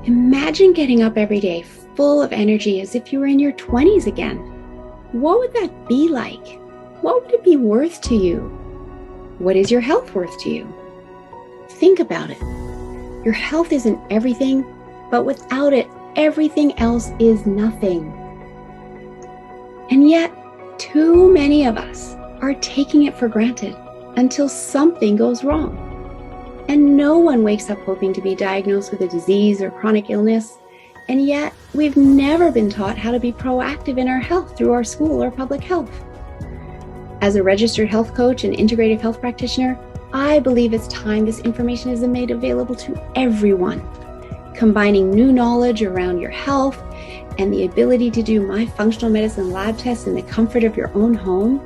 Imagine getting up every day full of energy as if you were in your 20s again. What would that be like? What would it be worth to you? What is your health worth to you? Think about it. Your health isn't everything, but without it, everything else is nothing. And yet, too many of us are taking it for granted until something goes wrong. And no one wakes up hoping to be diagnosed with a disease or chronic illness. And yet, we've never been taught how to be proactive in our health through our school or public health. As a registered health coach and integrative health practitioner, I believe it's time this information is made available to everyone. Combining new knowledge around your health and the ability to do my functional medicine lab tests in the comfort of your own home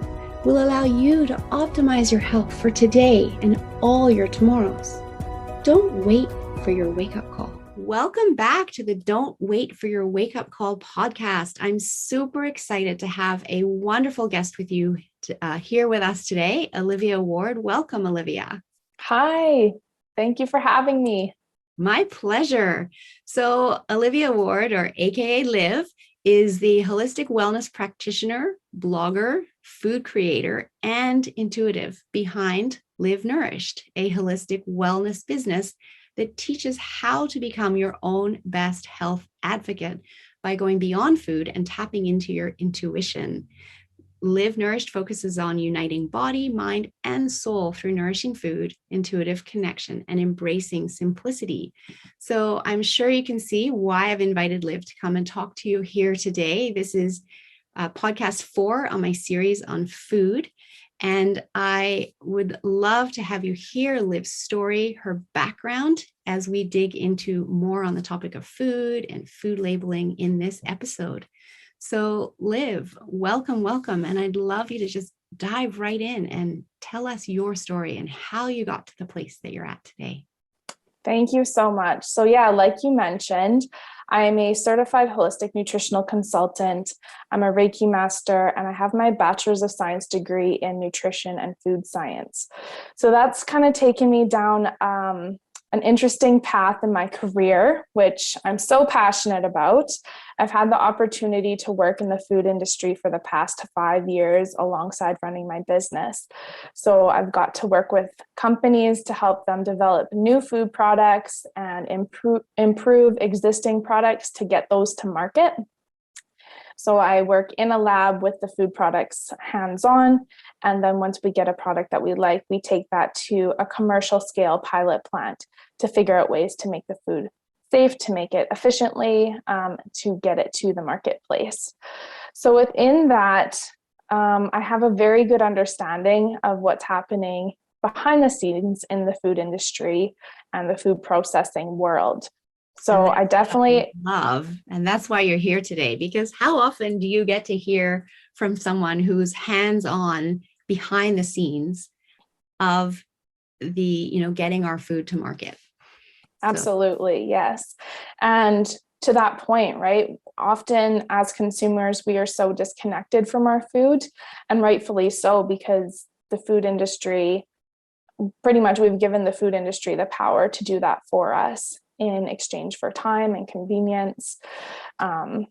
will allow you to optimize your health for today and all your tomorrows. Don't wait for your wake-up call. Welcome back to the Don't Wait for Your Wake-Up Call podcast. I'm super excited to have a wonderful guest with you here with us today, Olivia Ward. Welcome, Olivia. Hi, thank you for having me. My pleasure. So Olivia Ward, or AKA Liv, is the holistic wellness practitioner, blogger, food creator, and intuitive behind Left Her Malnourished, a holistic wellness business that teaches how to become your own best health advocate by going beyond food and tapping into your intuition. Left Her Malnourished focuses on uniting body, mind, and soul through nourishing food, intuitive connection, and embracing simplicity. So I'm sure you can see why I've invited Liv to come and talk to you here today. This is podcast 4 on my series on food. And I would love to have you hear Liv's story, her background, as we dig into more on the topic of food and food labeling in this episode. So Liv, welcome. And I'd love you to just dive right in and tell us your story and how you got to the place that you're at today. Thank you so much. So yeah, like you mentioned, I am a certified holistic nutritional consultant. I'm a Reiki master, and I have my bachelor's of science degree in nutrition and food science. So that's kind of taken me down an interesting path in my career, which I'm so passionate about. I've had the opportunity to work in the food industry for the past 5 years alongside running my business. So I've got to work with companies to help them develop new food products and improve existing products to get those to market. So I work in a lab with the food products hands-on. And then once we get a product that we like, we take that to a commercial scale pilot plant to figure out ways to make the food safe, to make it efficiently, to get it to the marketplace. So within that, I have a very good understanding of what's happening behind the scenes in the food industry and the food processing world. So I definitely love, and that's why you're here today, because how often do you get to hear from someone who's hands-on behind the scenes of the, getting our food to market? Absolutely, yes. And to that point, right? Often as consumers, we are so disconnected from our food, and rightfully so, because the food industry, pretty much we've given the food industry the power to do that for us in exchange for time and convenience, and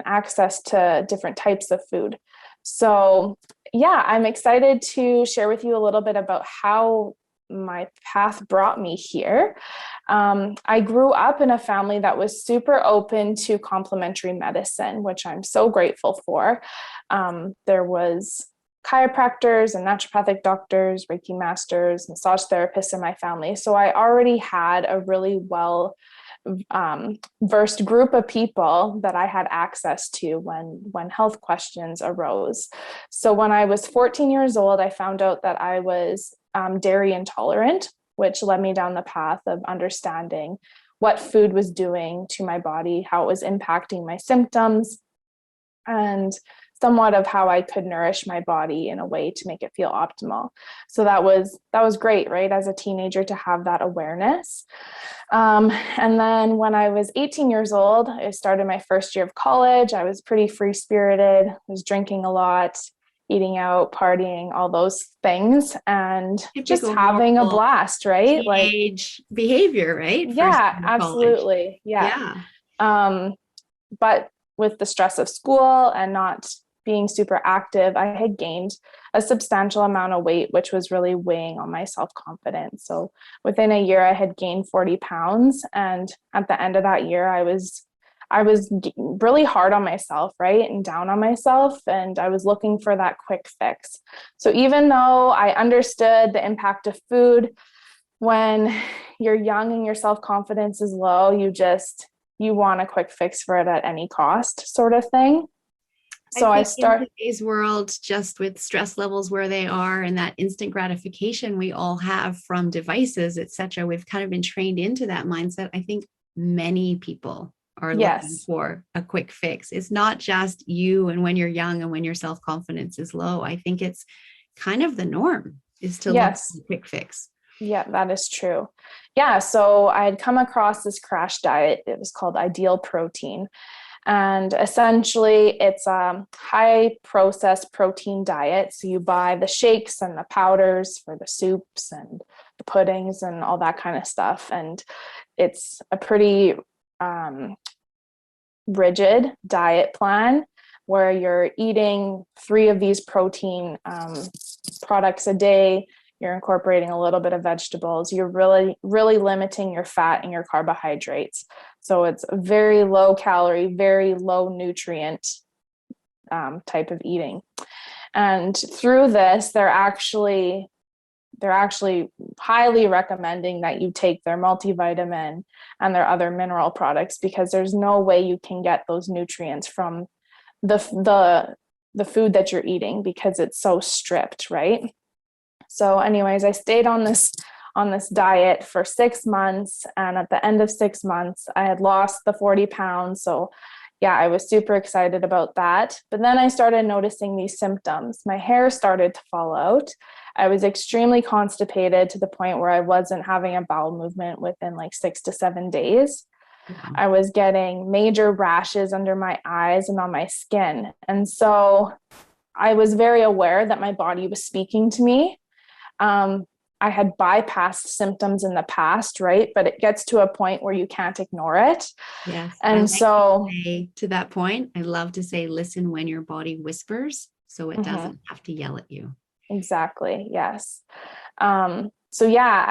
access to different types of food. So yeah, I'm excited to share with you a little bit about how my path brought me here. I grew up in a family that was super open to complementary medicine, which I'm so grateful for. There was chiropractors and naturopathic doctors, Reiki masters, massage therapists in my family. So I already had a really well versed group of people that I had access to when health questions arose. So when I was 14 years old, I found out that I was dairy intolerant, which led me down the path of understanding what food was doing to my body, how it was impacting my symptoms, and somewhat of how I could nourish my body in a way to make it feel optimal. So that was great, right? As a teenager to have that awareness. And then when I was 18 years old, I started my first year of college. I was pretty free-spirited, was drinking a lot, eating out, partying, all those things, and just Typical having a normal blast, right? Like, teenage behavior, right? First yeah, year of college. absolutely. Yeah. Yeah. Um, but with the stress of school and not being super active, I had gained a substantial amount of weight, which was really weighing on my self-confidence. So within a year, I had gained 40 pounds. And at the end of that year, I was really hard on myself, right? And down on myself. And I was looking for that quick fix. So even though I understood the impact of food, when you're young and your self-confidence is low, you want a quick fix for it at any cost, sort of thing. I So I think in start, today's world, just with stress levels where they are and that instant gratification we all have from devices, et cetera, we've kind of been trained into that mindset. I think many people are looking yes, for a quick fix. It's not just you and when you're young and when your self-confidence is low. I think it's kind of the norm is to look yes, for a quick fix. yeah, that is true. Yeah, so I had come across this crash diet. It was called Ideal Protein. And essentially, it's a high processed protein diet. So you buy the shakes and the powders for the soups and the puddings and all that kind of stuff. And it's a pretty rigid diet plan where you're eating 3 of these protein products a day. You're incorporating a little bit of vegetables. You're really, really limiting your fat and your carbohydrates. So it's a very low calorie, very low nutrient type of eating. And through this, they're actually highly recommending that you take their multivitamin and their other mineral products, because there's no way you can get those nutrients from the food that you're eating, because it's so stripped, right? So anyways, I stayed on this diet for 6 months, and at the end of 6 months I had lost the 40 pounds. So yeah, I was super excited about that. But then I started noticing these symptoms. My hair started to fall out. I was extremely constipated to the point where I wasn't having a bowel movement within like 6 to 7 days. Wow. I was getting major rashes under my eyes and on my skin. And so I was very aware that my body was speaking to me. um, I had bypassed symptoms in the past, right? But it gets to a point where you can't ignore it. Yes. I And like to so, say to that point, I love to say, listen when your body whispers so it mhm, doesn't have to yell at you. exactly, yes. So yeah,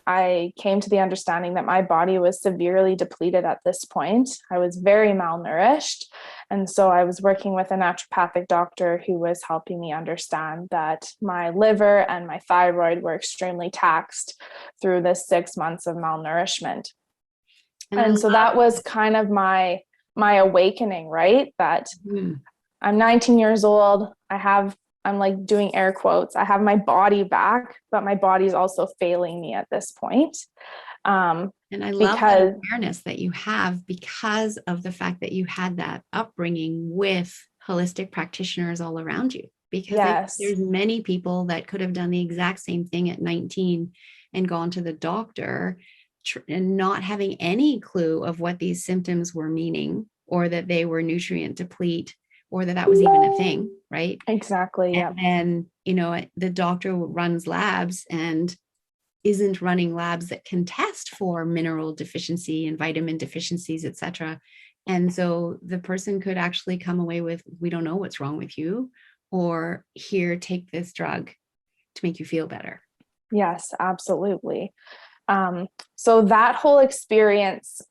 I came to the understanding that my body was severely depleted at this point. I was very malnourished. And so I was working with a naturopathic doctor who was helping me understand that my liver and my thyroid were extremely taxed through this 6 months of malnourishment. And I And so love that was kind of my awakening, right? That mm, I'm 19 years old. I'm like doing air quotes. I have my body back, but my body is also failing me at this point. Um, and I love that because awareness that you have because of the fact that you had that upbringing with holistic practitioners all around you. Because I think yes, there's many people that could have done the exact same thing at 19 and gone to the doctor and not having any clue of what these symptoms were meaning or that they were nutrient deplete or that that was even a thing, right? exactly. And Yeah. then, the doctor runs labs and isn't running labs that can test for mineral deficiency and vitamin deficiencies, et cetera. And so the person could actually come away with, we don't know what's wrong with you, or here, take this drug to make you feel better. Yes, absolutely. So that whole experience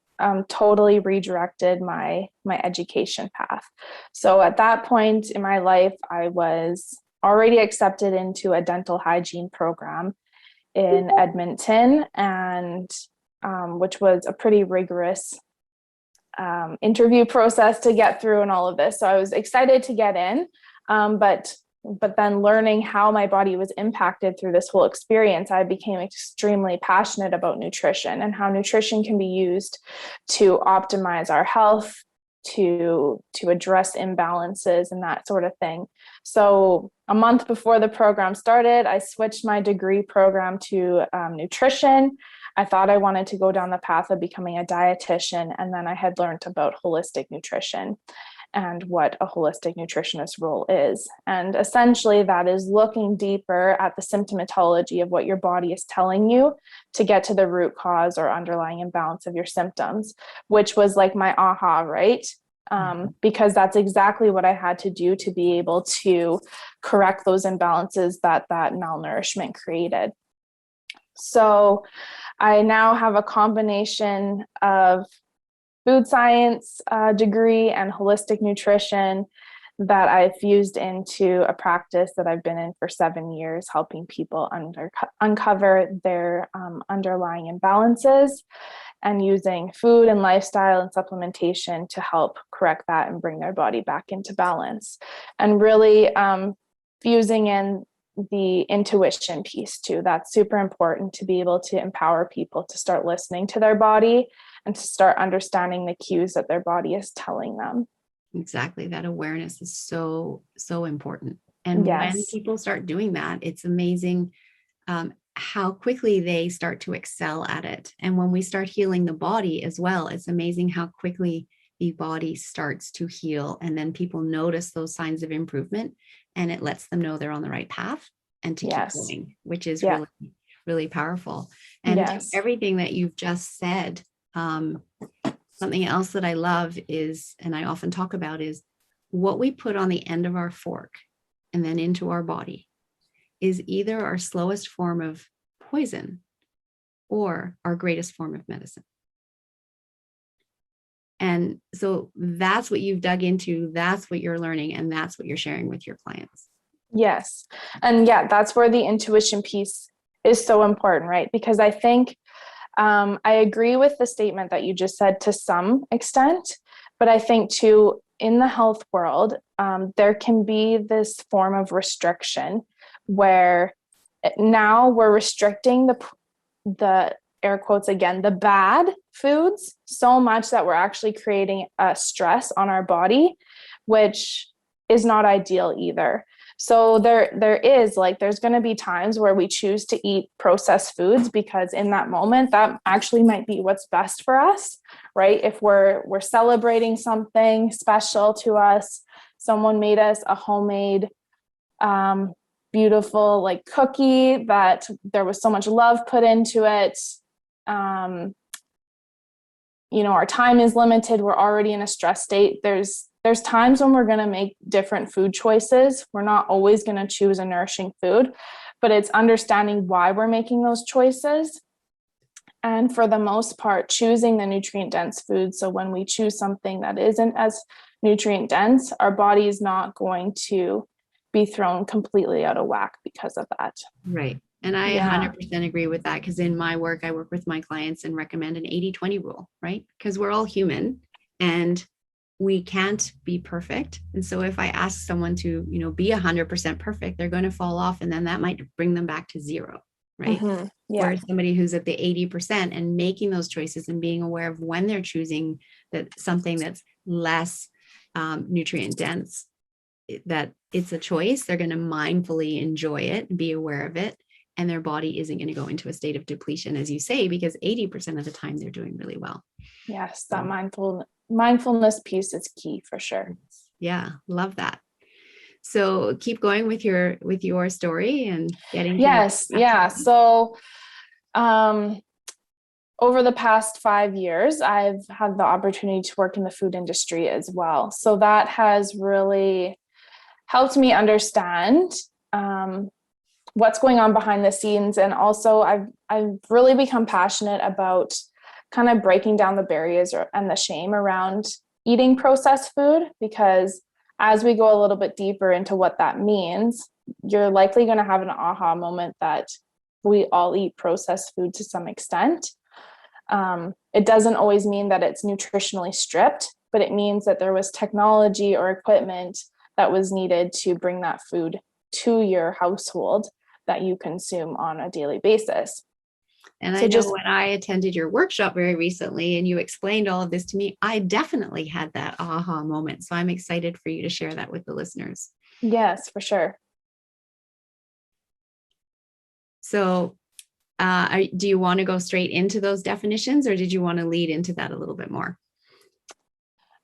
totally redirected my education path. So at that point in my life, I was already accepted into a dental hygiene program in Edmonton, and which was a pretty rigorous interview process to get through and all of this. So I was excited to get in, but then learning how my body was impacted through this whole experience, I became extremely passionate about nutrition and how nutrition can be used to optimize our health, to address imbalances and that sort of thing. So a month before the program started, I switched my degree program to nutrition. I thought I wanted to go down the path of becoming a dietitian, and then I had learned about holistic nutrition. and what a holistic nutritionist role is. And essentially, that is looking deeper at the symptomatology of what your body is telling you to get to the root cause or underlying imbalance of your symptoms, which was like my aha, right? Because that's exactly what I had to do to be able to correct those imbalances that malnourishment created. So I now have a combination of food science degree and holistic nutrition that I've fused into a practice that I've been in for 7 years, helping people uncover their underlying imbalances and using food and lifestyle and supplementation to help correct that and bring their body back into balance. And really fusing in the intuition piece too. That's super important to be able to empower people to start listening to their body and to start understanding the cues that their body is telling them. Exactly. That awareness is so, so important. And when people start doing that, it's amazing how quickly they start to excel at it. And when we start healing the body as well, it's amazing how quickly the body starts to heal. And then people notice those signs of improvement, and it lets them know they're on the right path and to keep going, which is really, really powerful. And everything that you've just said, something else that I love is, and I often talk about, is what we put on the end of our fork and then into our body is either our slowest form of poison or our greatest form of medicine. And so that's what you've dug into, that's what you're learning, and that's what you're sharing with your clients. Yes. And that's where the intuition piece is so important, right? Because I think I agree with the statement that you just said to some extent, but I think too, in the health world, there can be this form of restriction where now we're restricting the air quotes again, the bad foods so much that we're actually creating a stress on our body, which is not ideal either. So there's going to be times where we choose to eat processed foods because in that moment, that actually might be what's best for us, right? If we're celebrating something special to us, someone made us a homemade, beautiful like cookie that there was so much love put into it. Our time is limited. We're already in a stress state. There's times when we're going to make different food choices. We're not always going to choose a nourishing food, but it's understanding why we're making those choices. And for the most part, choosing the nutrient dense food. So when we choose something that isn't as nutrient dense, our body is not going to be thrown completely out of whack because of that. Right. And I 100% agree with that, because in my work, I work with my clients and recommend an 80-20 rule, right? Because we're all human and we can't be perfect. And so if I ask someone to, be 100% perfect, they're going to fall off, and then that might bring them back to zero, right? Mm-hmm. Whereas somebody who's at the 80% and making those choices and being aware of when they're choosing that something that's less nutrient dense, that it's a choice, they're going to mindfully enjoy it and be aware of it. And their body isn't going to go into a state of depletion, as you say, because 80% of the time they're doing really well. Yes, that mindfulness piece is key for sure. Yeah, love that. So keep going with your story and getting. Yes, yeah. So over the past 5 years, I've had the opportunity to work in the food industry as well. So that has really helped me understand what's going on behind the scenes. And also I've really become passionate about kind of breaking down the barriers and the shame around eating processed food, because as we go a little bit deeper into what that means, you're likely going to have an aha moment that we all eat processed food to some extent. It doesn't always mean that it's nutritionally stripped, but it means that there was technology or equipment that was needed to bring that food to your household that you consume on a daily basis. And so I know when I attended your workshop very recently and you explained all of this to me, I definitely had that aha moment. So I'm excited for you to share that with the listeners. Yes, for sure. So do you want to go straight into those definitions, or did you want to lead into that a little bit more?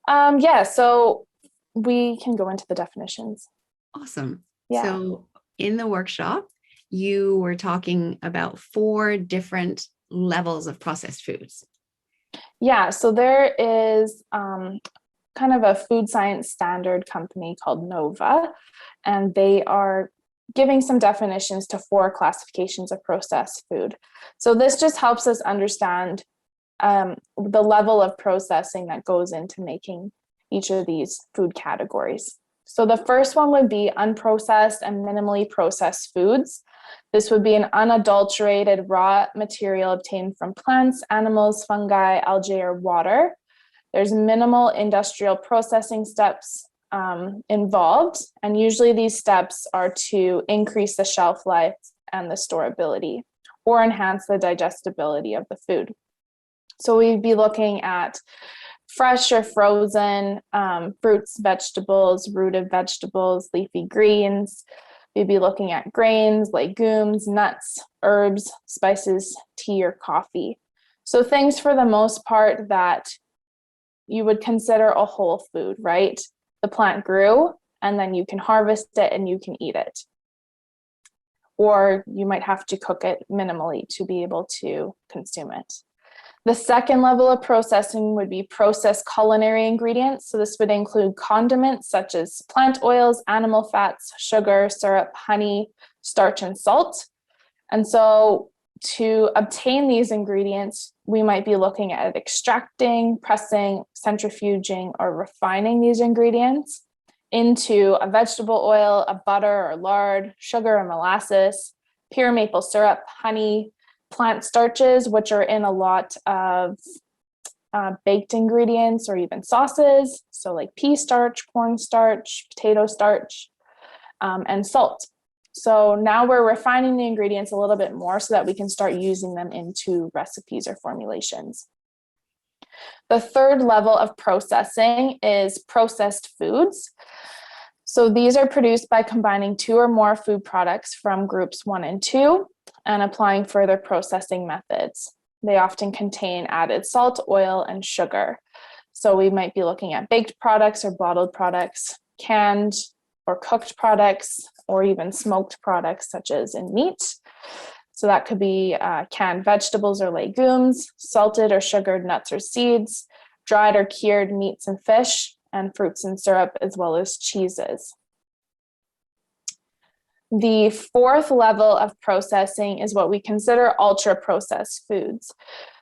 So We can go into the definitions. Awesome. Yeah. So in the workshop, you were talking about 4 different levels of processed foods. Yeah. So there is kind of a food science standard company called Nova, and they are giving some definitions to 4 classifications of processed food. So this just helps us understand the level of processing that goes into making each of these food categories. So the first one would be unprocessed and minimally processed foods. This would be an unadulterated raw material obtained from plants, animals, fungi, algae, or water. There's minimal industrial processing steps involved, and usually these steps are to increase the shelf life and the storability or enhance the digestibility of the food. So we'd be looking at fresh or frozen fruits, vegetables, rooted vegetables, leafy greens. We'd be looking at grains, legumes, nuts, herbs, spices, tea, or coffee. So things for the most part that you would consider a whole food, right? The plant grew, and then you can harvest it and you can eat it. Or you might have to cook it minimally to be able to consume it. The second level of processing would be processed culinary ingredients. So this would include condiments such as plant oils, animal fats, sugar, syrup, honey, starch, and salt. And so to obtain these ingredients, we might be looking at extracting, pressing, centrifuging, or refining these ingredients into a vegetable oil, a butter or lard, sugar or molasses, pure maple syrup, honey, plant starches, which are in a lot of baked ingredients or even sauces. So like pea starch, corn starch, potato starch, and salt. So now we're refining the ingredients a little bit more so that we can start using them into recipes or formulations. The third level of processing is processed foods. So these are produced by combining 2 or more food products from groups 1 and 2 and applying further processing methods. They often contain added salt, oil, and sugar. So we might be looking at baked products or bottled products, canned or cooked products, or even smoked products such as in meat. So that could be canned vegetables or legumes, salted or sugared nuts or seeds, dried or cured meats and fish, and fruits and syrup, as well as cheeses. The fourth level of processing is what we consider ultra-processed foods.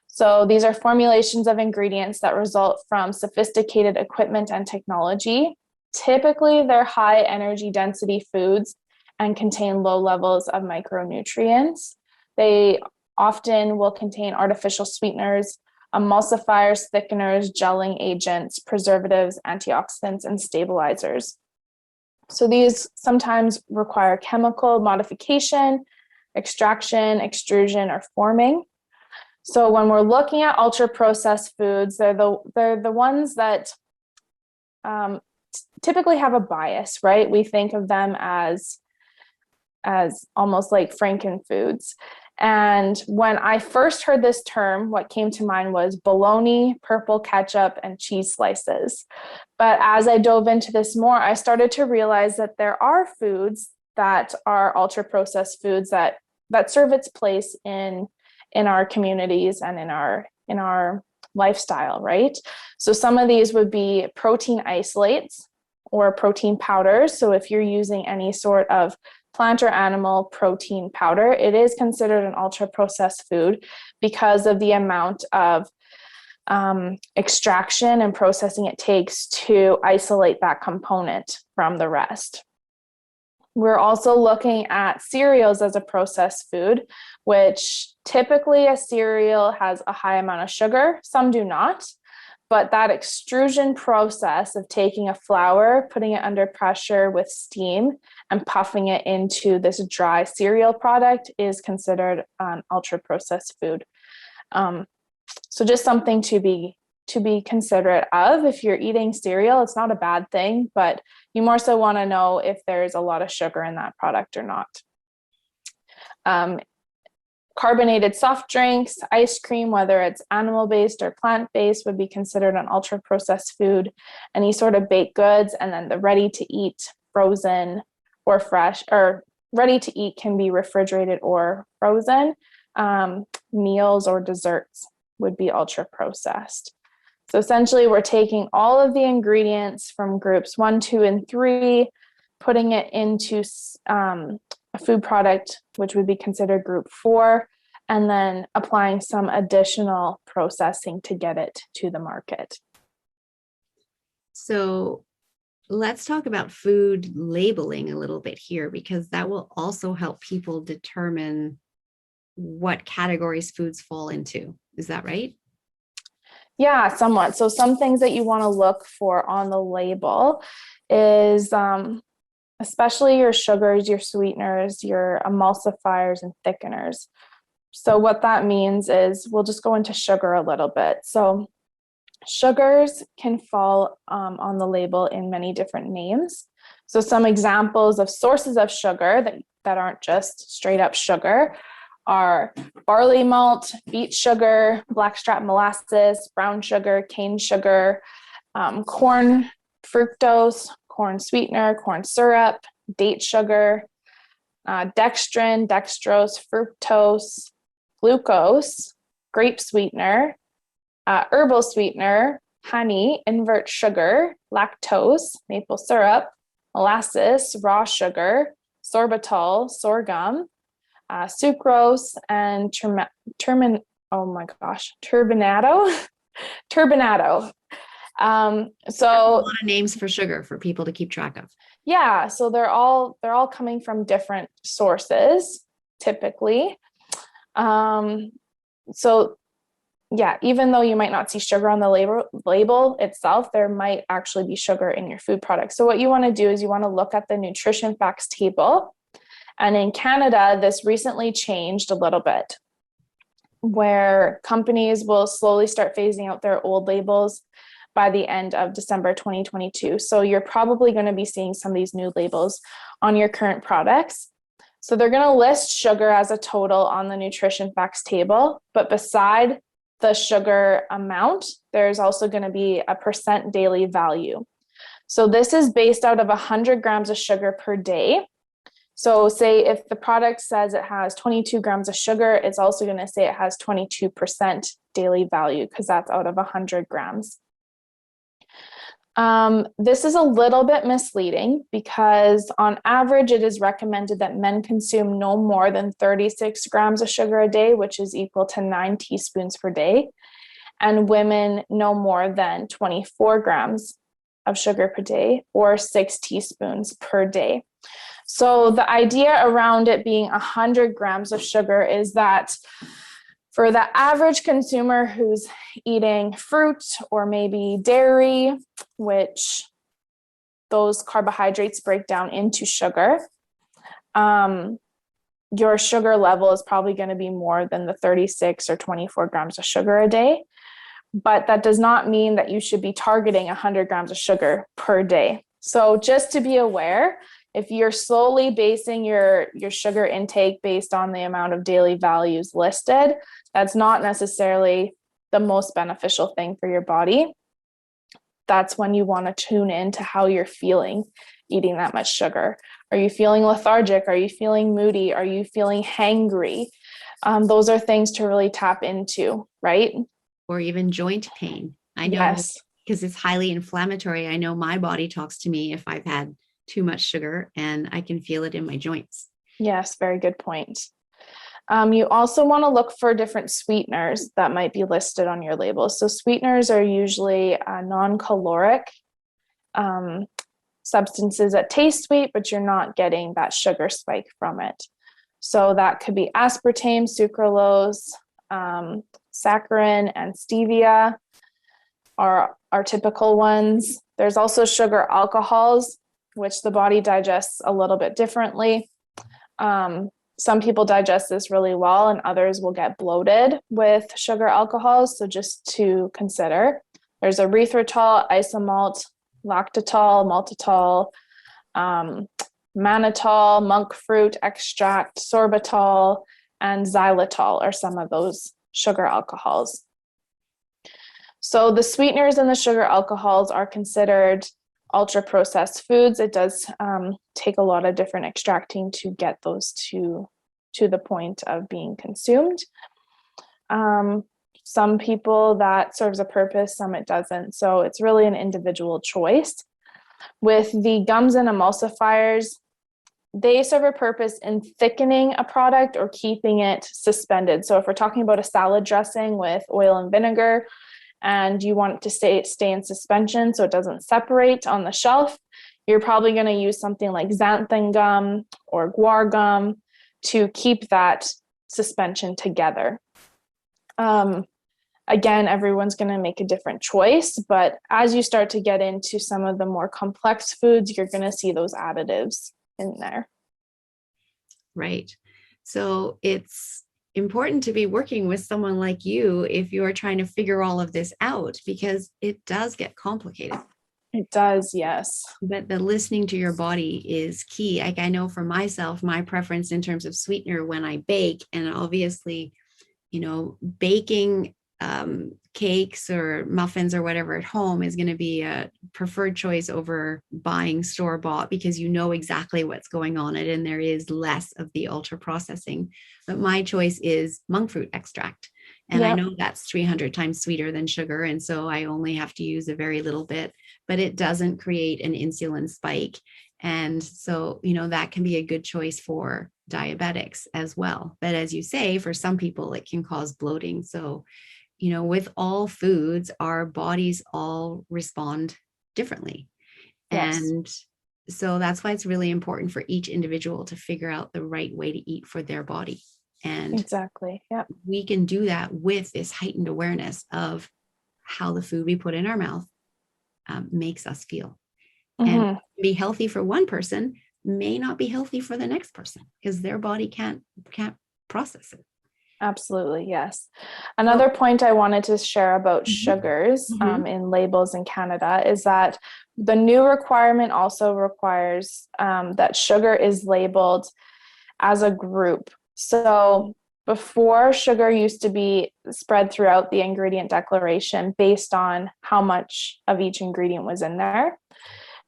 So these are formulations of ingredients that result from sophisticated equipment and technology. Typically, they're high energy density foods and contain low levels of micronutrients. They often will contain artificial sweeteners, emulsifiers, thickeners, gelling agents, preservatives, antioxidants, and stabilizers. So these sometimes require chemical modification, extraction, extrusion, or forming. So when we're looking at ultra-processed foods, they're the ones that typically have a bias, right? We think of them as almost like Frankenfoods. And when I first heard this term, what came to mind was bologna, purple ketchup, and cheese slices. But as I dove into this more, I started to realize that there are foods that are ultra-processed foods that serve its place in our communities and in our lifestyle, right? So some of these would be protein isolates or protein powders. So if you're using any sort of plant or animal protein powder, it is considered an ultra-processed food because of the amount of extraction and processing it takes to isolate that component from the rest. We're also looking at cereals as a processed food, which typically a cereal has a high amount of sugar. Some do not. But that extrusion process of taking a flour, putting it under pressure with steam, and puffing it into this dry cereal product is considered an ultra-processed food. So just something to be considerate of. If you're eating cereal, it's not a bad thing, but you more so want to know if there's a lot of sugar in that product or not. Carbonated soft drinks, ice cream, whether it's animal-based or plant-based, would be considered an ultra-processed food. Any sort of baked goods, and then the ready-to-eat, frozen or fresh, or ready-to-eat can be refrigerated or frozen. Meals or desserts would be ultra-processed. So essentially, we're taking all of the ingredients from groups 1, 2, and 3, putting it into a food product, which would be considered group 4, and then applying some additional processing to get it to the market. So let's talk about food labeling a little bit here, because that will also help people determine what categories foods fall into. Is that right? Yeah, somewhat. So some things that you want to look for on the label is especially your sugars, your sweeteners, your emulsifiers, and thickeners. So what that means is, we'll just go into sugar a little bit. So sugars can fall on the label in many different names. So some examples of sources of sugar that aren't just straight up sugar are barley malt, beet sugar, blackstrap molasses, brown sugar, cane sugar, corn fructose, corn sweetener, corn syrup, date sugar, dextrin, dextrose, fructose, glucose, grape sweetener, herbal sweetener, honey, invert sugar, lactose, maple syrup, molasses, raw sugar, sorbitol, sorghum, sucrose, and turbinado. Turbinado. So a lot of names for sugar for people to keep track of. Yeah, so they're all coming from different sources, typically. So yeah, even though you might not see sugar on the label itself, there might actually be sugar in your food product. So what you want to do is you want to look at the nutrition facts table. And in Canada, this recently changed a little bit, where companies will slowly start phasing out their old labels by the end of December 2022. So you're probably going to be seeing some of these new labels on your current products. So they're going to list sugar as a total on the nutrition facts table, but beside the sugar amount, there's also going to be a percent daily value. So this is based out of 100 grams of sugar per day. So say if the product says it has 22 grams of sugar, it's also going to say it has 22% daily value, because that's out of 100 grams. This is a little bit misleading, because on average, it is recommended that men consume no more than 36 grams of sugar a day, which is equal to 9 teaspoons per day, and women no more than 24 grams of sugar per day, or 6 teaspoons per day. So the idea around it being 100 grams of sugar is that for the average consumer who's eating fruit or maybe dairy, which those carbohydrates break down into sugar, your sugar level is probably going to be more than the 36 or 24 grams of sugar a day. But that does not mean that you should be targeting 100 grams of sugar per day. So just to be aware, if you're slowly basing your sugar intake based on the amount of daily values listed, that's not necessarily the most beneficial thing for your body. That's when you want to tune into how you're feeling eating that much sugar. Are you feeling lethargic? Are you feeling moody? Are you feeling hangry? Those are things to really tap into, right? Or even joint pain. I know, yes, because it's highly inflammatory. I know my body talks to me if I've had too much sugar, and I can feel it in my joints. Yes, very good point. You also want to look for different sweeteners that might be listed on your label. So sweeteners are usually non-caloric substances that taste sweet, but you're not getting that sugar spike from it. So that could be aspartame, sucralose, saccharin, and stevia are typical ones. There's also sugar alcohols, which the body digests a little bit differently. Some people digest this really well, and others will get bloated with sugar alcohols. So just to consider, there's erythritol, isomalt, lactitol, maltitol, mannitol, monk fruit extract, sorbitol, and xylitol are some of those sugar alcohols. So the sweeteners and the sugar alcohols are considered ultra processed foods. It does take a lot of different extracting to get those to the point of being consumed. Some people that serves a purpose, some it doesn't. So it's really an individual choice. With the gums and emulsifiers, they serve a purpose in thickening a product or keeping it suspended. So if we're talking about a salad dressing with oil and vinegar, and you want it to stay in suspension so it doesn't separate on the shelf, you're probably going to use something like xanthan gum or guar gum to keep that suspension together. Again, everyone's going to make a different choice, but as you start to get into some of the more complex foods, you're going to see those additives in there. Right. So it's important to be working with someone like you if you're trying to figure all of this out, because it does get complicated. It does, yes. But the listening to your body is key. Like I know for myself, my preference in terms of sweetener when I bake, and obviously, baking cakes or muffins or whatever at home is going to be a preferred choice over buying store-bought, because you know exactly what's going on it and there is less of the ultra processing. But my choice is monk fruit extract, and I know that's 300 times sweeter than sugar, and so I only have to use a very little bit, but it doesn't create an insulin spike. And so that can be a good choice for diabetics as well. But as you say, for some people it can cause bloating. So with all foods, our bodies all respond differently. Yes. And so that's why it's really important for each individual to figure out the right way to eat for their body. And exactly. Yeah. We can do that with this heightened awareness of how the food we put in our mouth makes us feel. Mm-hmm. And be healthy for one person may not be healthy for the next person because their body can't process it. Absolutely, yes. Another point I wanted to share about sugars in labels in Canada is that the new requirement also requires that sugar is labeled as a group. So before, sugar used to be spread throughout the ingredient declaration based on how much of each ingredient was in there.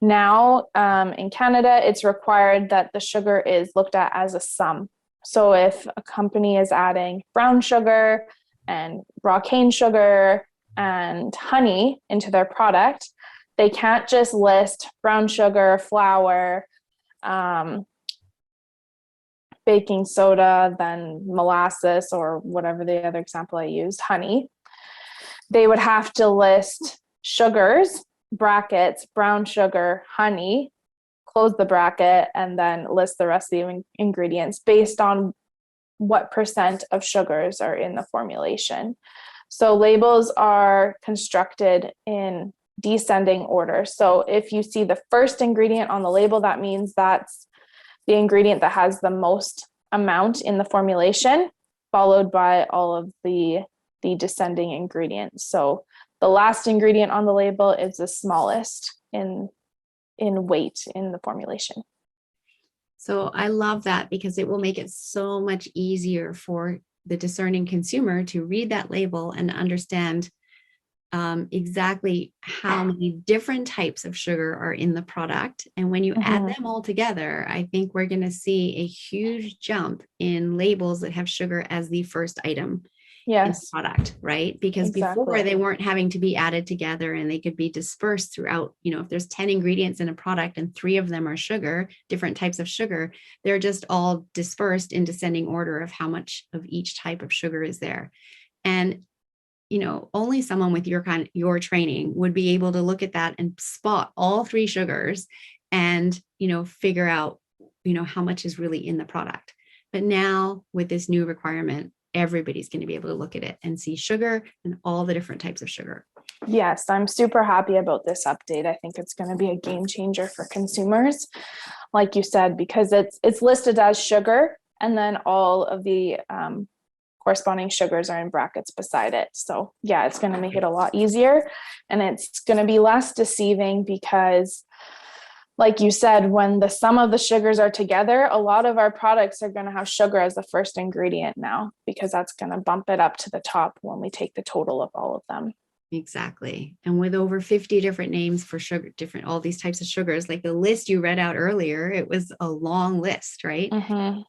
Now, in Canada, it's required that the sugar is looked at as a sum. So if a company is adding brown sugar and raw cane sugar and honey into their product, they can't just list brown sugar, flour, baking soda, then molasses, or whatever the other example I used, honey. They would have to list sugars, brackets, brown sugar, honey, close the bracket, and then list the rest of the ingredients based on what percent of sugars are in the formulation. So labels are constructed in descending order. So if you see the first ingredient on the label, that means that's the ingredient that has the most amount in the formulation, followed by all of the descending ingredients. So the last ingredient on the label is the smallest in weight in the formulation. So I love that because it will make it so much easier for the discerning consumer to read that label and understand exactly how many different types of sugar are in the product. And when you add them all together, I think we're going to see a huge jump in labels that have sugar as the first item. Yes. In the product, right? Because before they weren't having to be added together and they could be dispersed throughout, if there's 10 ingredients in a product and 3 of them are sugar, different types of sugar, they're just all dispersed in descending order of how much of each type of sugar is there. And, only someone with your training would be able to look at that and spot all 3 sugars and, figure out, how much is really in the product. But now with this new requirement, everybody's going to be able to look at it and see sugar and all the different types of sugar. Yes, I'm super happy about this update. I think it's going to be a game changer for consumers, like you said, because it's listed as sugar, and then all of the corresponding sugars are in brackets beside it. So yeah, it's going to make it a lot easier, and it's going to be less deceiving because, like you said, when the sum of the sugars are together, a lot of our products are going to have sugar as the first ingredient now, because that's going to bump it up to the top when we take the total of all of them. Exactly. And with over 50 different names for sugar, different, all these types of sugars, like the list you read out earlier, it was a long list, right? Mm-hmm.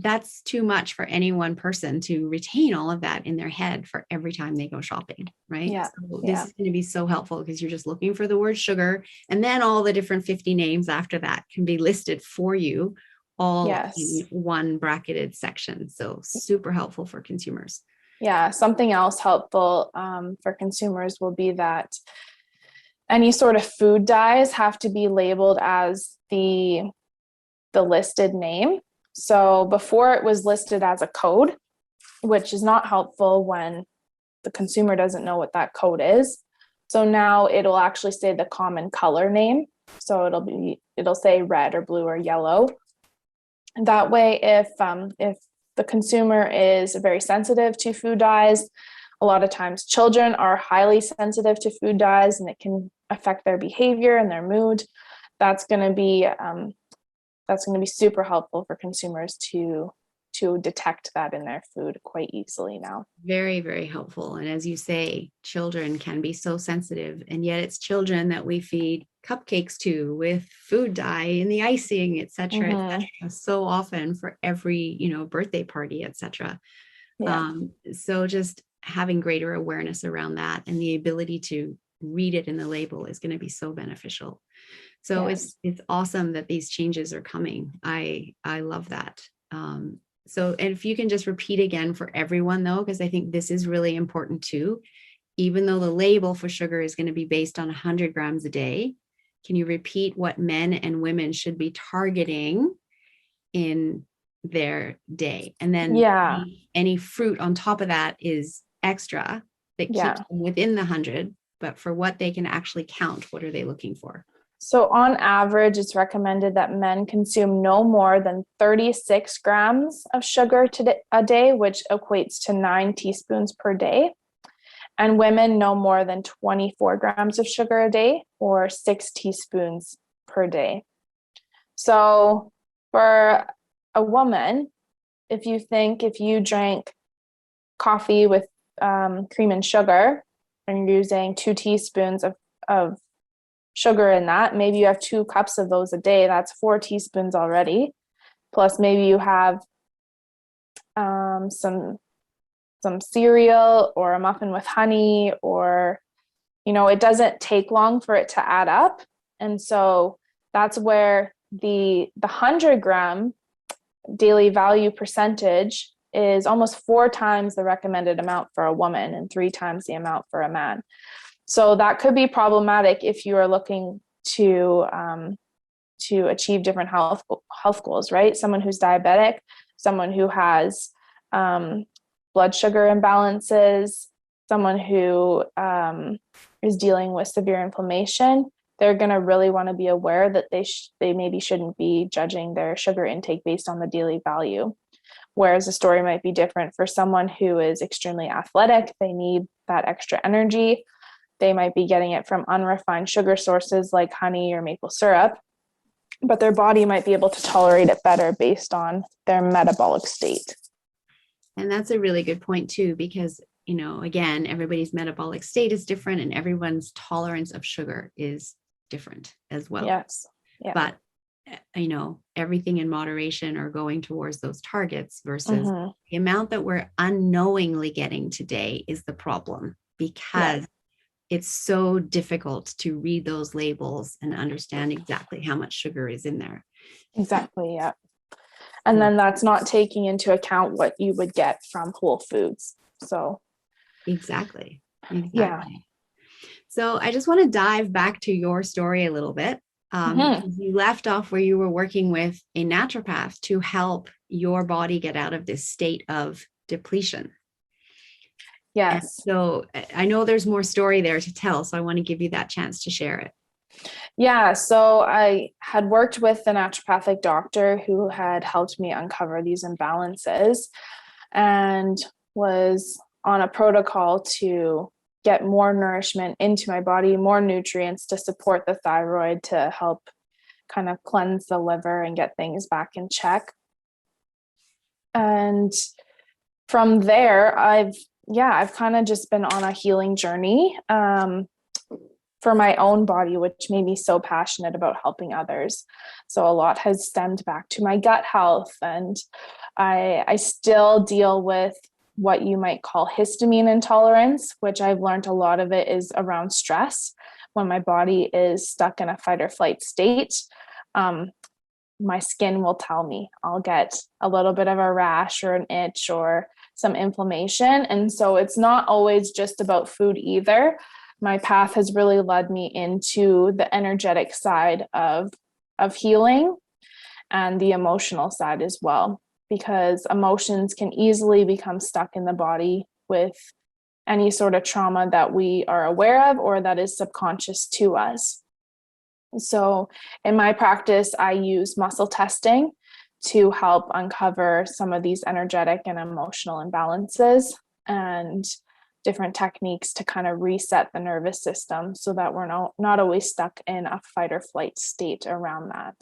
That's too much for any one person to retain all of that in their head for every time they go shopping, right? Yeah. So this Yeah. is going to be so helpful because you're just looking for the word sugar, and then all the different 50 names after that can be listed for you all Yes. in one bracketed section. So super helpful for consumers. Yeah. Something else helpful for consumers will be that any sort of food dyes have to be labeled as the listed name. So before it was listed as a code, which is not helpful when the consumer doesn't know what that code is. So now it'll actually say the common color name. So it'll say red or blue or yellow. That way, if the consumer is very sensitive to food dyes, a lot of times children are highly sensitive to food dyes, and it can affect their behavior and their mood. That's going to be super helpful for consumers to detect that in their food quite easily now. Very, very helpful. And as you say, children can be so sensitive, and yet it's children that we feed cupcakes to with food dye in the icing, et cetera, et cetera, so often for every, birthday party, et cetera. Yeah. So just having greater awareness around that and the ability to read it in the label is going to be so beneficial. So Yes. it's awesome that these changes are coming. I love that. So, and if you can just repeat again for everyone though, because I think this is really important too, even though the label for sugar is going to be based on 100 grams a day, can you repeat what men and women should be targeting in their day? And then any fruit on top of that is extra that keeps them within the 100, but for what they can actually count, what are they looking for? So on average, it's recommended that men consume no more than 36 grams of sugar a day, which equates to 9 teaspoons per day. And women no more than 24 grams of sugar a day, or 6 teaspoons per day. So for a woman, if you drank coffee with cream and sugar, and you're using 2 teaspoons of sugar in that, maybe you have 2 cups of those a day, that's 4 teaspoons already. Plus maybe you have some cereal or a muffin with honey, or it doesn't take long for it to add up. And so that's where the 100-gram daily value percentage is almost 4 times the recommended amount for a woman and 3 times the amount for a man. So that could be problematic if you are looking to achieve different health goals, right? Someone who's diabetic, someone who has blood sugar imbalances, someone who is dealing with severe inflammation, they're going to really want to be aware that they maybe shouldn't be judging their sugar intake based on the daily value. Whereas the story might be different for someone who is extremely athletic, they need that extra energy. They might be getting it from unrefined sugar sources like honey or maple syrup, but their body might be able to tolerate it better based on their metabolic state. And that's a really good point too, because, again, everybody's metabolic state is different and everyone's tolerance of sugar is different as well. Yes. Yeah. But, everything in moderation or going towards those targets versus the amount that we're unknowingly getting today is the problem, because it's so difficult to read those labels and understand exactly how much sugar is in there. Exactly. Yeah. And then that's not taking into account what you would get from Whole Foods. So exactly. Yeah. So I just want to dive back to your story a little bit. You left off where you were working with a naturopath to help your body get out of this state of depletion. Yes. And so I know there's more story there to tell, so I want to give you that chance to share it. Yeah, so I had worked with a naturopathic doctor who had helped me uncover these imbalances and was on a protocol to get more nourishment into my body, more nutrients to support the thyroid, to help kind of cleanse the liver and get things back in check. And from there, I've kind of just been on a healing journey for my own body, which made me so passionate about helping others. So a lot has stemmed back to my gut health, and I still deal with what you might call histamine intolerance, which I've learned a lot of it is around stress. When my body is stuck in a fight or flight state, my skin will tell me. I'll get a little bit of a rash or an itch or some inflammation. And so it's not always just about food either. My path has really led me into the energetic side of healing and the emotional side as well, because emotions can easily become stuck in the body with any sort of trauma that we are aware of or that is subconscious to us. So in my practice, I use muscle testing to help uncover some of these energetic and emotional imbalances, and different techniques to kind of reset the nervous system so that we're not always stuck in a fight or flight state around that.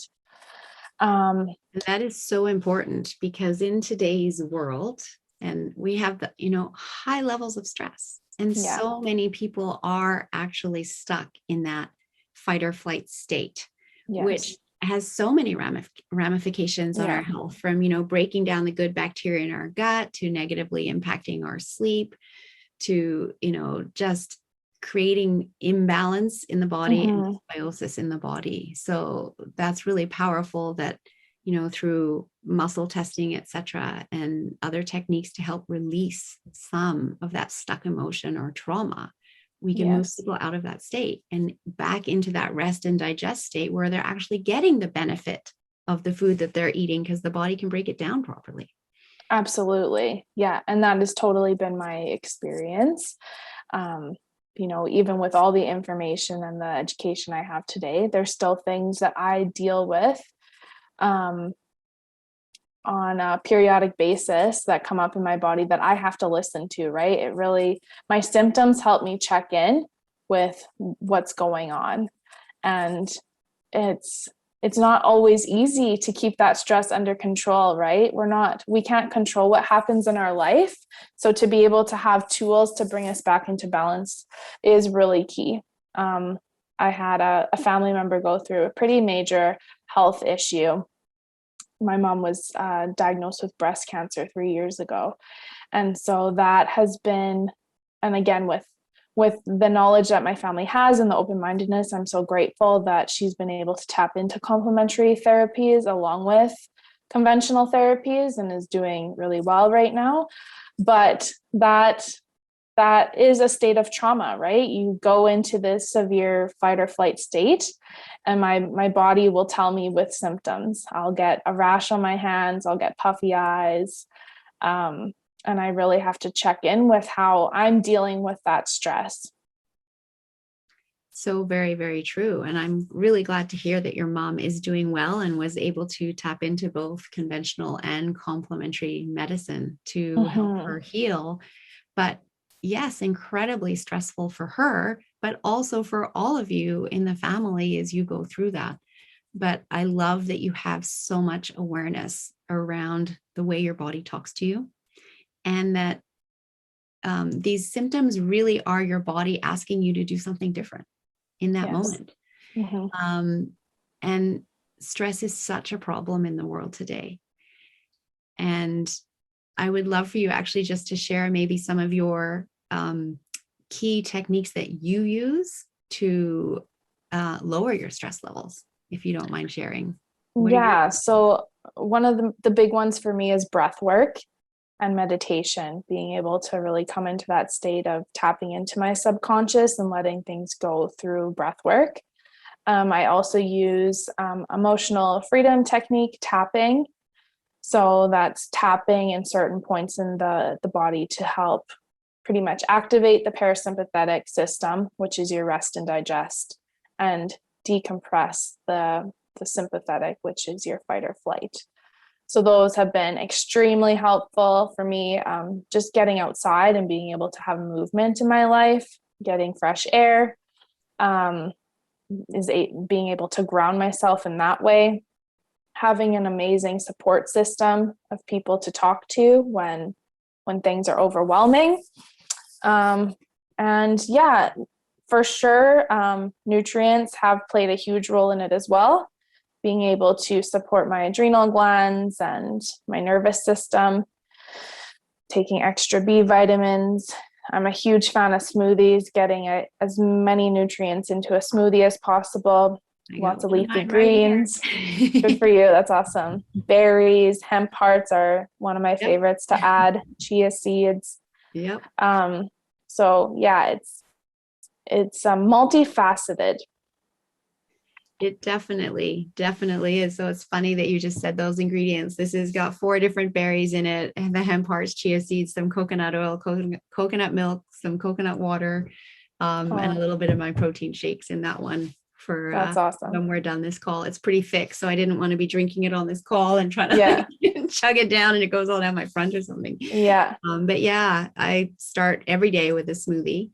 That is so important, because in today's world, and we have the, high levels of stress, and so many people are actually stuck in that fight or flight state, which has so many ramifications on our health, from, breaking down the good bacteria in our gut to negatively impacting our sleep to, just creating imbalance in the body and dysbiosis in the body. So that's really powerful that, through muscle testing, etc., and other techniques to help release some of that stuck emotion or trauma, we can move people out of that state and back into that rest and digest state where they're actually getting the benefit of the food that they're eating, because the body can break it down properly. Absolutely. Yeah. And that has totally been my experience. Even with all the information and the education I have today, there's still things that I deal with on a periodic basis that come up in my body that I have to listen to, right? My symptoms help me check in with what's going on. And it's not always easy to keep that stress under control, right? We can't control what happens in our life. So to be able to have tools to bring us back into balance is really key. I had a family member go through a pretty major health issue. My mom was diagnosed with breast cancer 3 years ago. And so that has been, and again, with the knowledge that my family has and the open-mindedness, I'm so grateful that she's been able to tap into complementary therapies along with conventional therapies and is doing really well right now. But that is a state of trauma, right? You go into this severe fight or flight state, and my body will tell me with symptoms. I'll get a rash on my hands, I'll get puffy eyes, and I really have to check in with how I'm dealing with that stress. So very, very true. And I'm really glad to hear that your mom is doing well and was able to tap into both conventional and complementary medicine to help her heal. But yes, incredibly stressful for her, but also for all of you in the family as you go through that. But I love that you have so much awareness around the way your body talks to you, and that these symptoms really are your body asking you to do something different in that moment. And stress is such a problem in the world today. And I would love for you actually just to share maybe some of your key techniques that you use to lower your stress levels, if you don't mind sharing. So one of the big ones for me is breath work and meditation, being able to really come into that state of tapping into my subconscious and letting things go through breath work. I also use emotional freedom technique, tapping. So that's tapping in certain points in the body to help pretty much activate the parasympathetic system, which is your rest and digest, and decompress the sympathetic, which is your fight or flight. So those have been extremely helpful for me. Just getting outside and being able to have movement in my life, getting fresh air. being able to ground myself in that way, having an amazing support system of people to talk to when things are overwhelming. And yeah, for sure, nutrients have played a huge role in it as well. Being able to support my adrenal glands and my nervous system, taking extra B vitamins. I'm a huge fan of smoothies, getting as many nutrients into a smoothie as possible. Lots of leafy greens. Right. Good for you. That's awesome. Berries, hemp hearts are one of my favorites to add. Chia seeds. Yep. So yeah, it's multifaceted. It definitely is. So it's funny that you just said those ingredients. This has got 4 different berries in it, and the hemp hearts, chia seeds, some coconut oil, coconut milk, some coconut water, and a little bit of my protein shakes in that one for that's awesome. when we're done this call. It's pretty thick, so I didn't want to be drinking it on this call and trying to like, chug it down and it goes all down my front or something. But yeah, I start every day with a smoothie.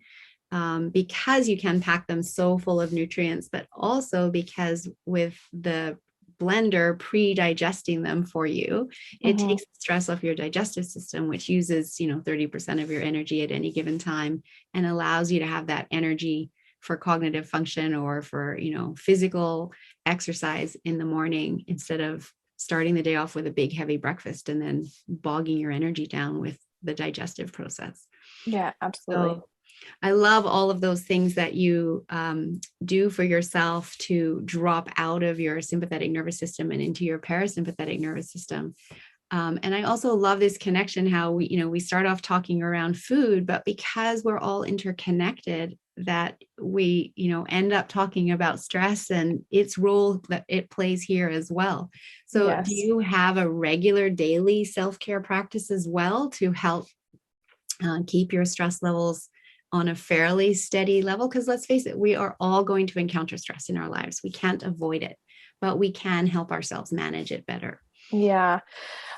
Because you can pack them so full of nutrients, but also because with the blender pre-digesting them for you, it takes the stress off your digestive system, which uses 30% of your energy at any given time, and allows you to have that energy for cognitive function or for physical exercise in the morning, instead of starting the day off with a big heavy breakfast and then bogging your energy down with the digestive process. Yeah, absolutely. So I love all of those things that you do for yourself to drop out of your sympathetic nervous system and into your parasympathetic nervous system. And I also love this connection, how we start off talking around food, but because we're all interconnected, that we, end up talking about stress and its role that it plays here as well. So do you have a regular daily self-care practice as well to help keep your stress levels on a fairly steady level? Because let's face it, we are all going to encounter stress in our lives. We can't avoid it, but we can help ourselves manage it better. Yeah.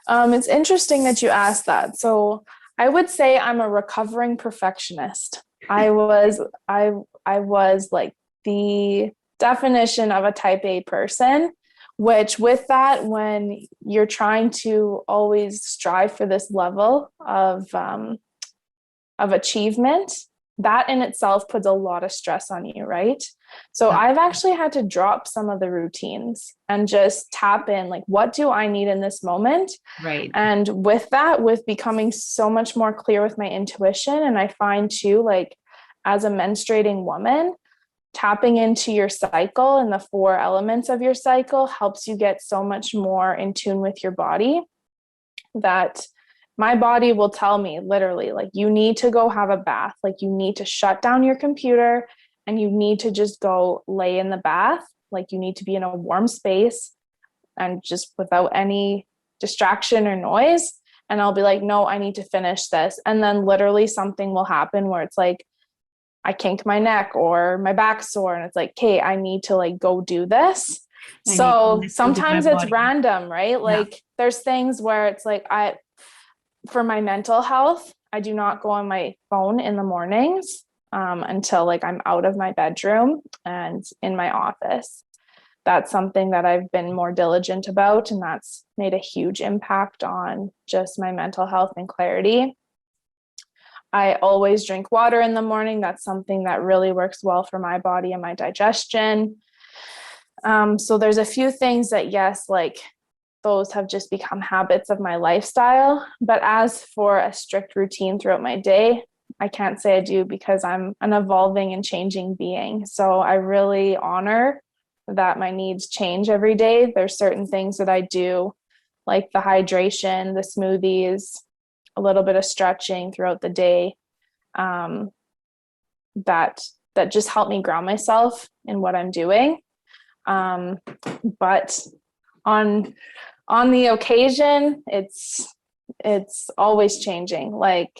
It's interesting that you asked that. So I would say I'm a recovering perfectionist. I was like the definition of a type A person, which with that, when you're trying to always strive for this level of achievement, that in itself puts a lot of stress on you, right? So I've actually had to drop some of the routines and just tap in, like, what do I need in this moment? Right. And with that, with becoming so much more clear with my intuition, and I find too, like, as a menstruating woman, tapping into your cycle and the 4 elements of your cycle helps you get so much more in tune with your body, that my body will tell me literally, like, you need to go have a bath. Like, you need to shut down your computer and you need to just go lay in the bath. Like, you need to be in a warm space and just without any distraction or noise. And I'll be like, no, I need to finish this. And then literally something will happen where it's like, I kink my neck or my back's sore. And it's like, okay, I need to like go do this. So sometimes it's random, right? Like there's things where it's like, for my mental health, I do not go on my phone in the mornings until like I'm out of my bedroom and in my office. That's something that I've been more diligent about, and that's made a huge impact on just my mental health and clarity. I always drink water in the morning. That's something that really works well for my body and my digestion. So there's a few things that, yes, like those have just become habits of my lifestyle. But as for a strict routine throughout my day, I can't say I do, because I'm an evolving and changing being. So I really honor that my needs change every day. There's certain things that I do, like the hydration, the smoothies, a little bit of stretching throughout the day, that just help me ground myself in what I'm doing. But on the occasion, it's always changing. Like,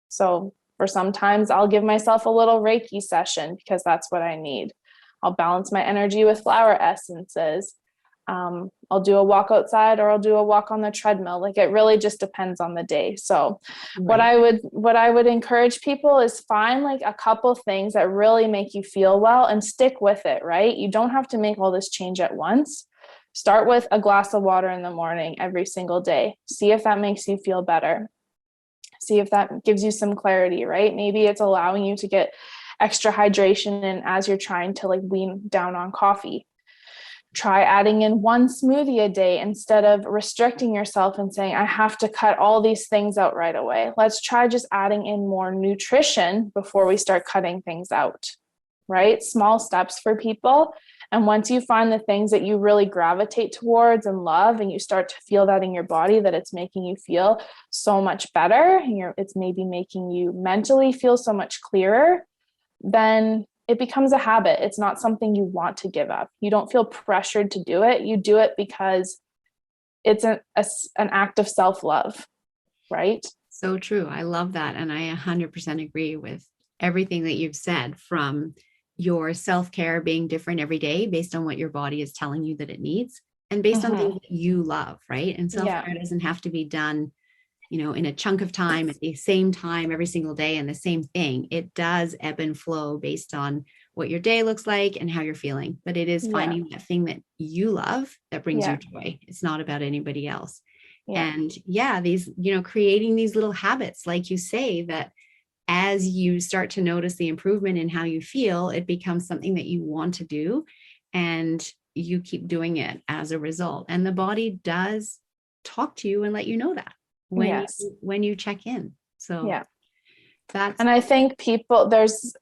so for sometimes I'll give myself a little Reiki session because that's what I need. I'll balance my energy with flower essences. I'll do a walk outside or I'll do a walk on the treadmill. Like it really just depends on the day. So Right. what I would encourage people is find like a couple things that really make you feel well and stick with it, right? You don't have to make all this change at once. Start with a glass of water in the morning every single day. See if that makes you feel better. See if that gives you some clarity, right? Maybe it's allowing you to get extra hydration in as you're trying to like wean down on coffee. Try adding in one smoothie a day instead of restricting yourself and saying, I have to cut all these things out right away. Let's try just adding in more nutrition before we start cutting things out, right? Small steps for people. And once you find the things that you really gravitate towards and love, and you start to feel that in your body, that it's making you feel so much better, and it's maybe making you mentally feel so much clearer, then it becomes a habit. It's not something you want to give up. You don't feel pressured to do it. You do it because it's an act of self-love, right? So true. I love that. And I 100% agree with everything that you've said, from your self-care being different every day based on what your body is telling you that it needs, and based on things that you love, right? And self-care doesn't have to be done, in a chunk of time at the same time every single day and the same thing. It does ebb and flow based on what your day looks like and how you're feeling. But it is finding that thing that you love that brings you joy. It's not about anybody else. And these, creating these little habits, like you say, that as you start to notice the improvement in how you feel, it becomes something that you want to do, and you keep doing it as a result. And the body does talk to you and let you know that when you check in. So that's, and I think people, there's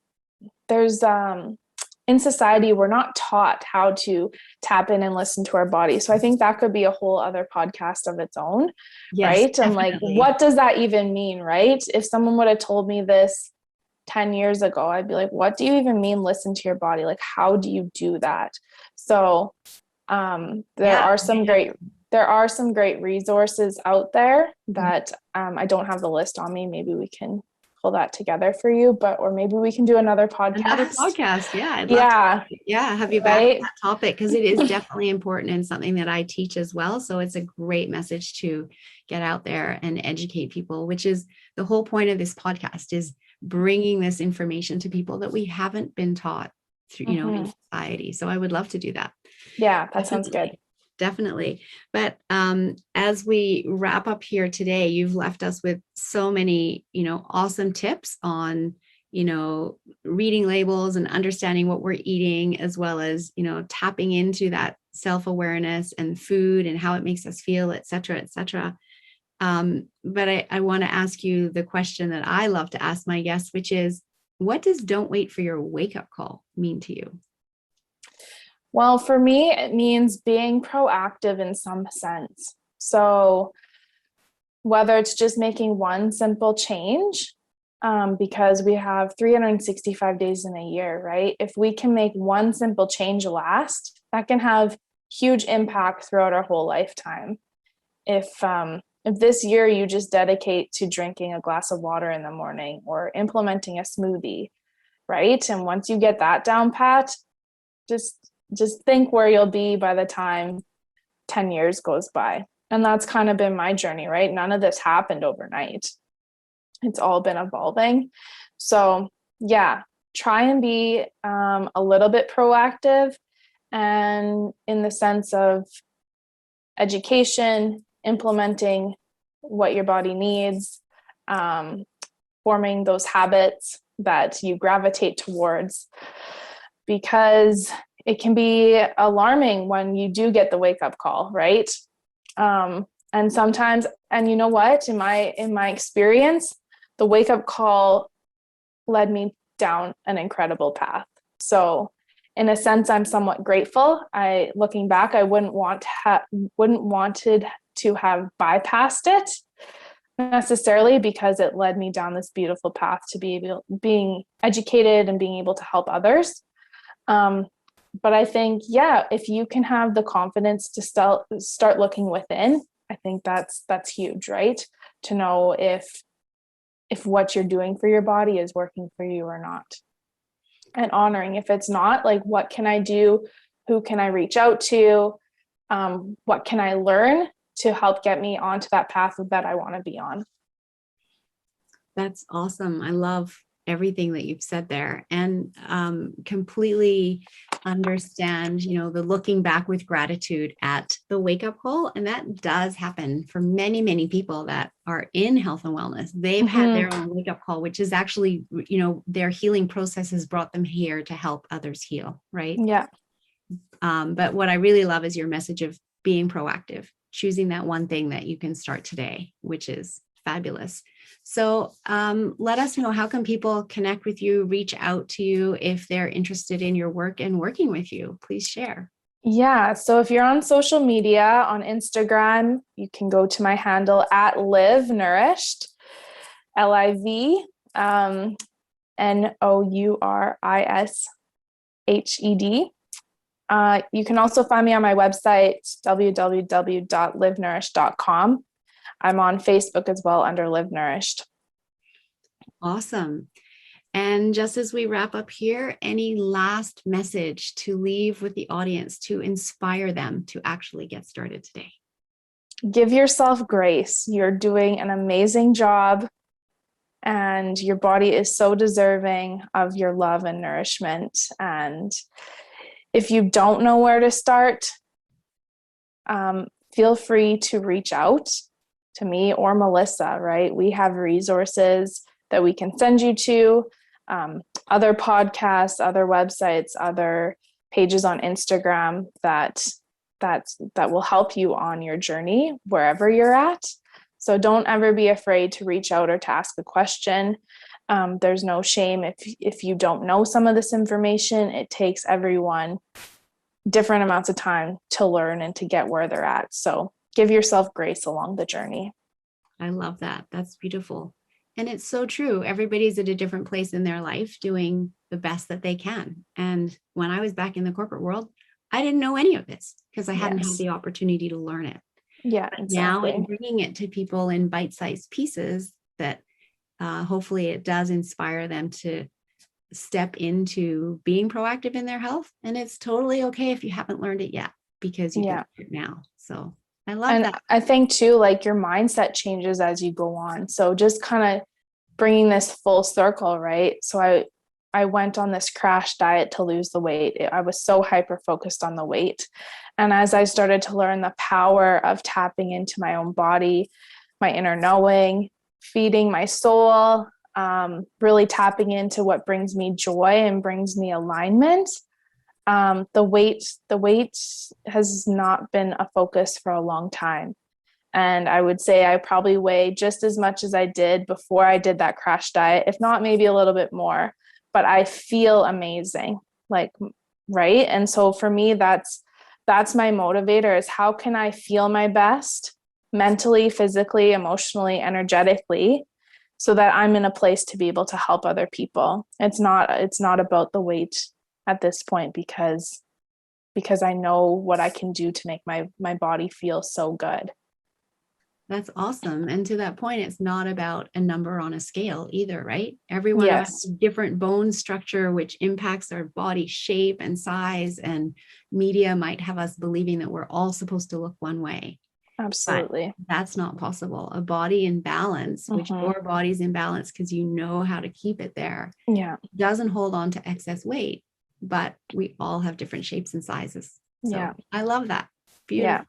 in society, we're not taught how to tap in and listen to our body. So I think that could be a whole other podcast of its own, right? definitely. And like, what does that even mean, right? If someone would have told me this 10 years ago, I'd be like, what do you even mean listen to your body? Like, how do you do that? So there are some great resources out there that I don't have the list on me. Maybe we can pull that together for you, or maybe we can do another podcast. Yeah, I'd love to have you back on that topic, because it is definitely important and something that I teach as well. So it's a great message to get out there and educate people, which is the whole point of this podcast, is bringing this information to people that we haven't been taught through, in society. So I would love to do that. Yeah, that sounds good. Definitely. But as we wrap up here today, you've left us with so many, awesome tips on, reading labels and understanding what we're eating, as well as, tapping into that self-awareness and food and how it makes us feel, et cetera, et cetera. But I want to ask you the question that I love to ask my guests, which is, what does "don't wait for your wake-up call" mean to you? Well, for me, it means being proactive in some sense. So whether it's just making one simple change, because we have 365 days in a year, right? If we can make one simple change last, that can have huge impact throughout our whole lifetime. If this year you just dedicate to drinking a glass of water in the morning or implementing a smoothie, right? And once you get that down pat, just think where you'll be by the time 10 years goes by. And that's kind of been my journey, right? None of this happened overnight. It's all been evolving. So try and be a little bit proactive, and in the sense of education, implementing what your body needs, forming those habits that you gravitate towards, because it can be alarming when you do get the wake-up call, right? And sometimes, and you know what, in my experience, the wake-up call led me down an incredible path. So in a sense, I'm somewhat grateful. Looking back, I wouldn't wanted to have bypassed it necessarily, because it led me down this beautiful path to being educated and being able to help others. But I think, if you can have the confidence to start looking within, I think that's huge, right? To know if what you're doing for your body is working for you or not. And honoring if it's not, like, what can I do? Who can I reach out to? what can I learn to help get me onto that path that I want to be on. That's awesome. I love everything that you've said there, and completely understand, the looking back with gratitude at the wake up call. And that does happen for many, many people that are in health and wellness. They've had their own wake up call, which is actually, their healing process has brought them here to help others heal. Right. Yeah. But what I really love is your message of being proactive, choosing that one thing that you can start today, which is fabulous. So let us know, how can people connect with you, reach out to you if they're interested in your work and working with you? Please share. Yeah. So if you're on social media, on Instagram, you can go to my handle at Live Nourished, LIV, NOURISHED. You can also find me on my website, www.livenourished.com. I'm on Facebook as well under Live Nourished. Awesome. And just as we wrap up here, any last message to leave with the audience to inspire them to actually get started today? Give yourself grace. You're doing an amazing job, and your body is so deserving of your love and nourishment. And if you don't know where to start, feel free to reach out to me or Melissa, right? We have resources that we can send you to, other podcasts, other websites, other pages on Instagram that will help you on your journey wherever you're at. So don't ever be afraid to reach out or to ask a question. There's no shame if you don't know some of this information. It takes everyone different amounts of time to learn and to get where they're at. So give yourself grace along the journey. I love that. That's beautiful. And it's so true. Everybody's at a different place in their life doing the best that they can. And when I was back in the corporate world, I didn't know any of this because I hadn't had the opportunity to learn it. Yeah, but exactly. Now in bringing it to people in bite-sized pieces, that hopefully it does inspire them to step into being proactive in their health. And it's totally okay if you haven't learned it yet, because you can do it now. So I love that. I think too, like your mindset changes as you go on. So just kind of bringing this full circle, right? So I went on this crash diet to lose the weight. I was so hyper focused on the weight. And as I started to learn the power of tapping into my own body, my inner knowing, feeding my soul, really tapping into what brings me joy and brings me alignment, the weight has not been a focus for a long time. And I would say I probably weigh just as much as I did before I did that crash diet, if not maybe a little bit more, but I feel amazing, right? And so for me, that's my motivator, is how can I feel my best mentally, physically, emotionally, energetically, so that I'm in a place to be able to help other people. It's not about the weight at this point, because I know what I can do to make my body feel so good. That's awesome. And to that point, it's not about a number on a scale either, right? Everyone has different bone structure, which impacts our body shape and size, and media might have us believing that we're all supposed to look one way. Absolutely. But that's not possible. A body in balance, which your body's in balance because you know how to keep it there, doesn't hold on to excess weight, but we all have different shapes and sizes. So I love that. Beautiful. Yeah.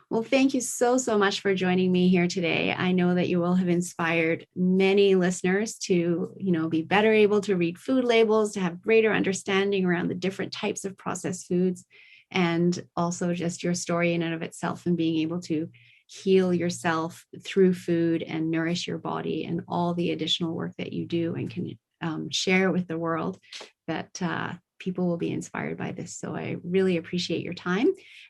Well, thank you so much for joining me here today. I know that you will have inspired many listeners to, be better able to read food labels, to have greater understanding around the different types of processed foods, and also just your story in and of itself, and being able to heal yourself through food and nourish your body, and all the additional work that you do and can share with the world, that people will be inspired by this. So I really appreciate your time.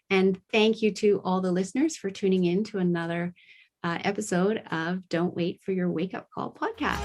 And thank you to all the listeners for tuning in to another episode of Don't Wait for Your Wake Up Call podcast.